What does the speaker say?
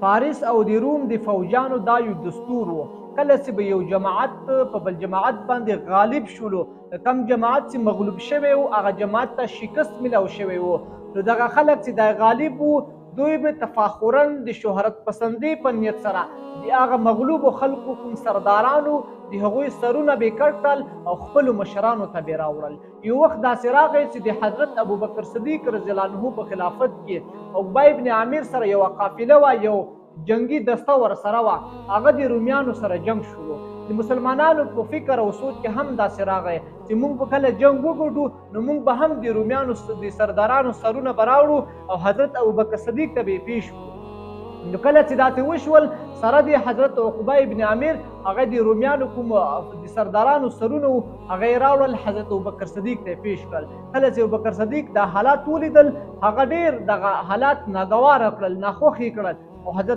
فارس او د روم د فوجانو دا یو دستور و. کله چې به یو جماعت په بل جماعت باندې غالب شولو، کم جماعت چې مغلوب شوی و هغه جماعت ته شکست ملو شوی و، نو دغه خلک چې دا غالب وو دوی به تفاخرا د شهرت پسندۍ په نیت سره د هغه مغلوبو خلکو کوم سردارانو د هغوی سرونه به کټ کړل او خپلو مشرانو ته به راوړل. یو وخت داسې راغی چې د حضرت ابوبکر صدیق رضی الله عنه په خلافت کې عقبه ابن عامر سره یوه قافله وه، یو جنگي دسته ورسره وه، هغه د رومیانو سره جنگ شروع. د مسلمانانو په فکر او سوچ کې هم داسې راغی چې موږ به کله جنگ وګټو نو موږ به هم د رومیانو د سردارانو سرونه به راوړو او حضرت ابوبکر صدیق ته به یې پیش کړو. نو کله چې داسې وشول سره د حضرت عقبه ابن عامر هغه د رومیانو کوم د سردارانو سرونه وو هغه یې راوړل حضرت ابوبکر صدیق ته یې پیش کړل. کله چې ابوبکر صدیق دا حالات ولیدل هغه ډېر دغه حالات ناګواره کړل، ناخوښ یې کړل او حضرت